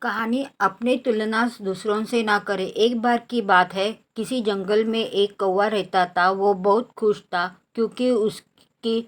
कहानी अपने तुलना दूसरों से ना करें। एक बार की बात है, किसी जंगल में एक कौवा रहता था। वो बहुत खुश था क्योंकि उसकी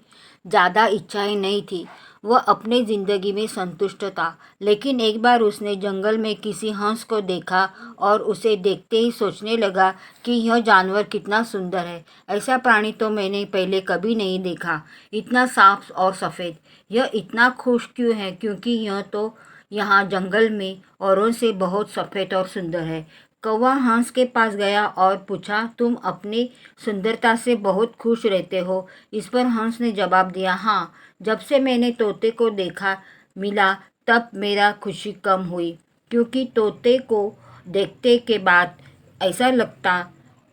ज़्यादा इच्छाएं नहीं थी। वह अपनी ज़िंदगी में संतुष्ट था। लेकिन एक बार उसने जंगल में किसी हंस को देखा और उसे देखते ही सोचने लगा कि यह जानवर कितना सुंदर है। ऐसा प्राणी तो मैंने पहले कभी नहीं देखा, इतना साफ और सफ़ेद। यह इतना खुश क्यों है? क्योंकि यह तो यहाँ जंगल में औरों से बहुत सफ़ेद और सुंदर है। कौवा हंस के पास गया और पूछा, तुम अपनी सुंदरता से बहुत खुश रहते हो? इस पर हंस ने जवाब दिया, हाँ, जब से मैंने तोते को देखा मिला तब मेरा खुशी कम हुई। क्योंकि तोते को देखते के बाद ऐसा लगता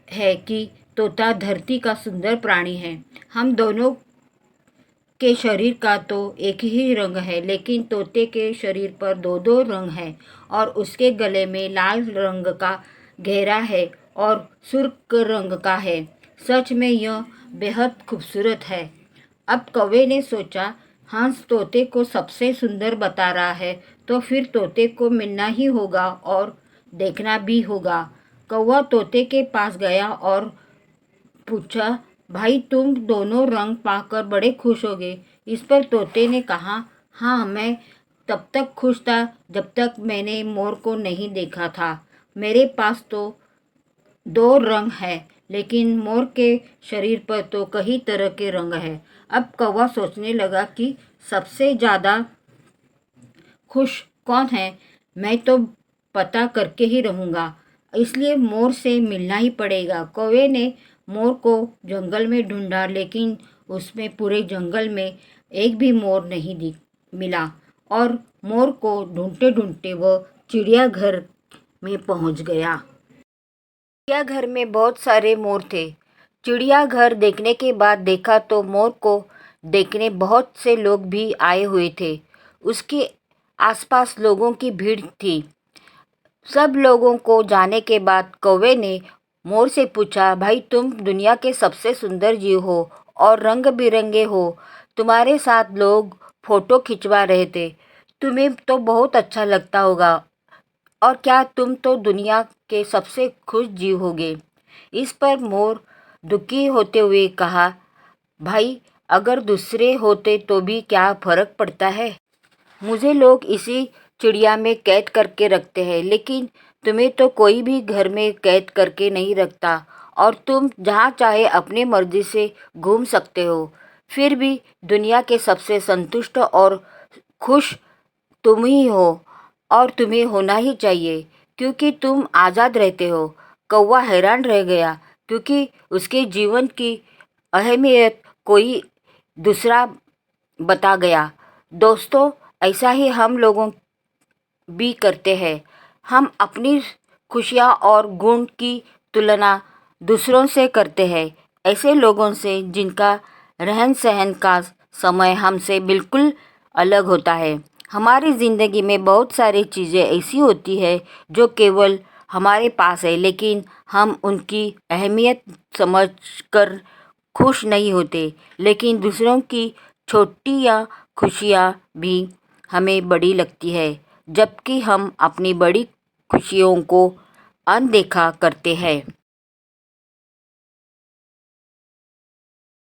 है कि तोता धरती का सुंदर प्राणी है। हम दोनों के शरीर का तो एक ही रंग है, लेकिन तोते के शरीर पर दो दो रंग हैं और उसके गले में लाल रंग का घेरा है और सुर्ख रंग का है। सच में यह बेहद खूबसूरत है। अब कौवे ने सोचा, हंस तोते को सबसे सुंदर बता रहा है तो फिर तोते को मिलना ही होगा और देखना भी होगा। कौवा तोते के पास गया और पूछा, भाई तुम दोनों रंग पाकर बड़े खुश होगे। इस पर तोते ने कहा, हाँ, मैं तब तक खुश था जब तक मैंने मोर को नहीं देखा था। मेरे पास तो दो रंग है, लेकिन मोर के शरीर पर तो कई तरह के रंग है। अब कौवा सोचने लगा कि सबसे ज़्यादा खुश कौन है। मैं तो पता करके ही रहूँगा, इसलिए मोर से मिलना ही पड़ेगा। कौवे ने मोर को जंगल में ढूंढा, लेकिन उसमें पूरे जंगल में एक भी मोर नहीं दिख मिला और मोर को ढूंढते ढूंढते वह चिड़ियाघर में पहुंच गया। चिड़ियाघर में बहुत सारे मोर थे। चिड़ियाघर देखने के बाद देखा तो मोर को देखने बहुत से लोग भी आए हुए थे। उसके आसपास लोगों की भीड़ थी। सब लोगों को जाने के बाद कौवे ने मोर से पूछा, भाई तुम दुनिया के सबसे सुंदर जीव हो और रंग बिरंगे हो। तुम्हारे साथ लोग फोटो खिंचवा रहे थे। तुम्हें तो बहुत अच्छा लगता होगा और क्या तुम तो दुनिया के सबसे खुश जीव होगे। इस पर मोर दुखी होते हुए कहा, भाई अगर दूसरे होते तो भी क्या फर्क पड़ता है। मुझे लोग इसी चिड़िया में कैद करके रखते हैं, लेकिन तुम्हें तो कोई भी घर में कैद करके नहीं रखता और तुम जहाँ चाहे अपनी मर्जी से घूम सकते हो। फिर भी दुनिया के सबसे संतुष्ट और खुश तुम ही हो और तुम्हें होना ही चाहिए क्योंकि तुम आज़ाद रहते हो। कौवा हैरान रह गया क्योंकि उसके जीवन की अहमियत कोई दूसरा बता गया। दोस्तों, ऐसा ही हम लोगों भी करते हैं। हम अपनी खुशियाँ और गुण की तुलना दूसरों से करते हैं, ऐसे लोगों से जिनका रहन सहन का समय हमसे बिल्कुल अलग होता है। हमारी ज़िंदगी में बहुत सारी चीज़ें ऐसी होती है जो केवल हमारे पास है, लेकिन हम उनकी अहमियत समझकर खुश नहीं होते। लेकिन दूसरों की छोटी या खुशियाँ भी हमें बड़ी लगती है, जबकि हम अपनी बड़ी खुशियों को अनदेखा करते हैं।